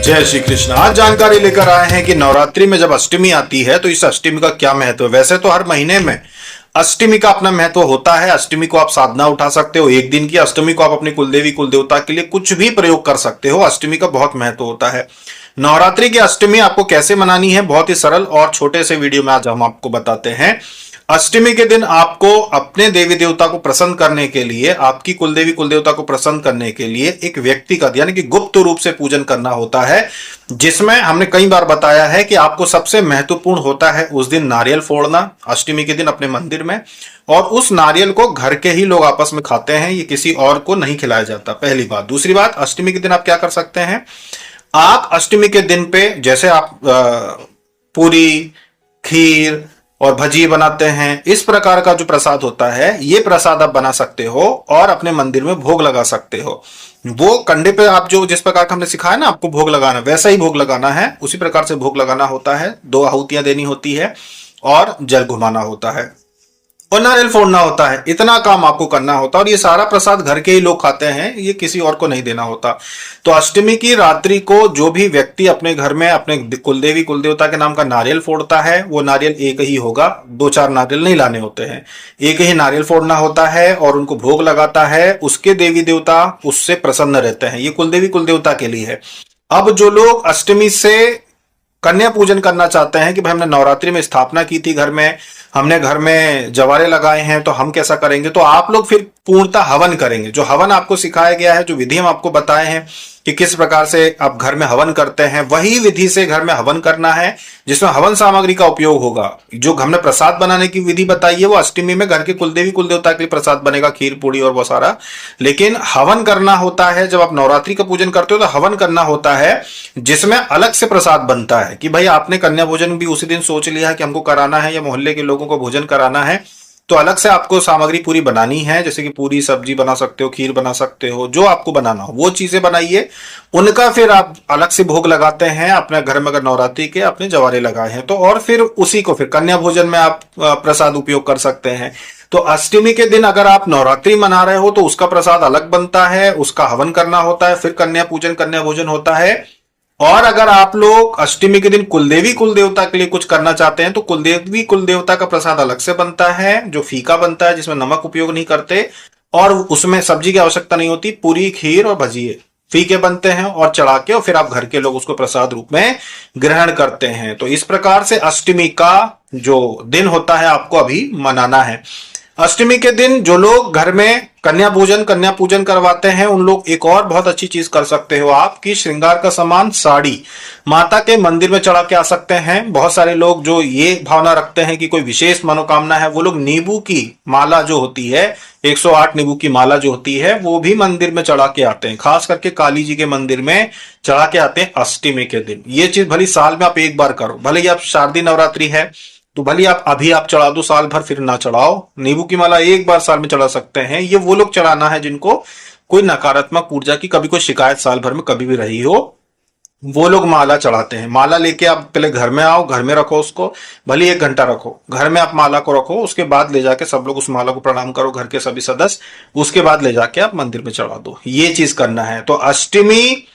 जय श्री कृष्ण। आज जानकारी लेकर आए हैं कि नवरात्रि में जब अष्टमी आती है तो इस अष्टमी का क्या महत्व है। वैसे तो हर महीने में अष्टमी का अपना महत्व होता है। अष्टमी को आप साधना उठा सकते हो, एक दिन की अष्टमी को आप अपनी कुलदेवी कुलदेवता के लिए कुछ भी प्रयोग कर सकते हो। अष्टमी का बहुत महत्व होता है। नवरात्रि की अष्टमी आपको कैसे मनानी है, बहुत ही सरल और छोटे से वीडियो में आज हम आपको बताते हैं। अष्टमी के दिन आपको अपने देवी देवता को प्रसन्न करने के लिए, आपकी कुलदेवी कुलदेवता को प्रसन्न करने के लिए एक व्यक्तिगत यानी कि गुप्त रूप से पूजन करना होता है, जिसमें हमने कई बार बताया है कि आपको सबसे महत्वपूर्ण होता है उस दिन नारियल फोड़ना, अष्टमी के दिन अपने मंदिर में। और उस नारियल को घर के ही लोग आपस में खाते हैं, ये किसी और को नहीं खिलाया जाता, पहली बात। दूसरी बात, अष्टमी के दिन आप क्या कर सकते हैं, आप अष्टमी के दिन पे जैसे आप पूरी, खीर और भजी बनाते हैं, इस प्रकार का जो प्रसाद होता है ये प्रसाद आप बना सकते हो और अपने मंदिर में भोग लगा सकते हो। वो कंडे पे आप जो जिस प्रकार का हमने सिखाया ना आपको भोग लगाना, वैसा ही भोग लगाना है, उसी प्रकार से भोग लगाना होता है। 2 आहुतियां देनी होती है और जल घुमाना होता है और नारियल फोड़ना होता है। इतना काम आपको करना होता है और ये सारा प्रसाद घर के ही लोग खाते हैं, ये किसी और को नहीं देना होता। तो अष्टमी की रात्रि को जो भी व्यक्ति अपने घर में अपने कुलदेवी कुलदेवता के नाम का नारियल फोड़ता है, वो नारियल एक ही होगा, 2-4 नारियल नहीं लाने होते हैं, एक ही नारियल फोड़ना होता है और उनको भोग लगाता है। उसके देवी देवता उससे प्रसन्न रहते हैं। ये कुलदेवी कुलदेवता के लिए है। अब जो लोग अष्टमी से कन्या पूजन करना चाहते हैं कि भाई हमने नवरात्रि में स्थापना की थी घर में, हमने घर में जवारे लगाए हैं, तो हम कैसा करेंगे, तो आप लोग फिर पूर्णतः हवन करेंगे। जो हवन आपको सिखाया गया है, जो विधि हम आपको बताए हैं कि किस प्रकार से आप घर में हवन करते हैं, वही विधि से घर में हवन करना है, जिसमें हवन सामग्री का उपयोग होगा। जो हमने प्रसाद बनाने की विधि बताई है वो अष्टमी में घर के कुलदेवी कुलदेवता के लिए प्रसाद बनेगा, खीर पूड़ी और वो सारा। लेकिन हवन करना होता है, जब आप नवरात्रि का पूजन करते हो तो हवन करना होता है, जिसमें अलग से प्रसाद बनता है कि भाई आपने कन्या भोजन भी उसी दिन सोच लिया है कि हमको कराना है या मोहल्ले के लोगों को भोजन कराना है, तो अलग से आपको सामग्री पूरी बनानी है। जैसे कि पूरी सब्जी बना सकते हो, खीर बना सकते हो, जो आपको बनाना हो वो चीजें बनाइए। उनका फिर आप अलग से भोग लगाते हैं अपने घर में, अगर नवरात्रि के अपने जवारे लगाए हैं तो, और फिर उसी को फिर कन्या भोजन में आप प्रसाद उपयोग कर सकते हैं। तो अष्टमी के दिन अगर आप नवरात्रि मना रहे हो तो उसका प्रसाद अलग बनता है, उसका हवन करना होता है, फिर कन्या पूजन कन्या भोजन होता है। और अगर आप लोग अष्टमी के दिन कुलदेवी कुलदेवता के लिए कुछ करना चाहते हैं तो कुलदेवी कुलदेवता का प्रसाद अलग से बनता है, जो फीका बनता है, जिसमें नमक उपयोग नहीं करते और उसमें सब्जी की आवश्यकता नहीं होती। पूरी, खीर और भजिए फीके बनते हैं और चढ़ा के, और फिर आप घर के लोग उसको प्रसाद रूप में ग्रहण करते हैं। तो इस प्रकार से अष्टमी का जो दिन होता है आपको अभी मनाना है। अष्टमी के दिन जो लोग घर में कन्या पूजन करवाते हैं, उन लोग एक और बहुत अच्छी चीज कर सकते हो, आपकी श्रृंगार का सामान साड़ी माता के मंदिर में चढ़ा के आ सकते हैं। बहुत सारे लोग जो ये भावना रखते हैं कि कोई विशेष मनोकामना है, वो लोग नींबू की माला जो होती है, 108 नींबू की माला जो होती है, वो भी मंदिर में चढ़ा के आते हैं। खास करके काली जी के मंदिर में चढ़ा के आते हैं अष्टमी के दिन। ये चीज भली साल में आप एक बार करो, भले ही आप शारदीय नवरात्रि है तो भले आप अभी आप चढ़ा दो, साल भर फिर ना चढ़ाओ। नींबू की माला एक बार साल में चढ़ा सकते हैं। ये वो लोग चढ़ाना है जिनको कोई नकारात्मक ऊर्जा की कभी कोई शिकायत साल भर में कभी भी रही हो, वो लोग माला चढ़ाते हैं। माला लेके आप पहले घर में आओ, घर में रखो उसको, भले 1 घंटा रखो घर में, आप माला को रखो। उसके बाद ले जाके सब लोग उस माला को प्रणाम करो, घर के सभी सदस्य, उसके बाद ले जाके आप मंदिर में चढ़ा दो। ये चीज करना है। तो अष्टमी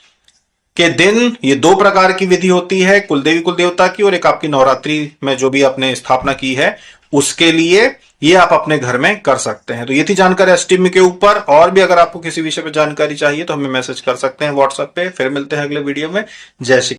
के दिन ये 2 प्रकार की विधि होती है, कुलदेवी कुलदेवता की और एक आपकी नवरात्रि में जो भी आपने स्थापना की है उसके लिए। ये आप अपने घर में कर सकते हैं। तो ये थी जानकारी अष्टमी के ऊपर। और भी अगर आपको किसी विषय पर जानकारी चाहिए तो हमें मैसेज कर सकते हैं व्हाट्सएप पे। फिर मिलते हैं अगले वीडियो में। जय श्री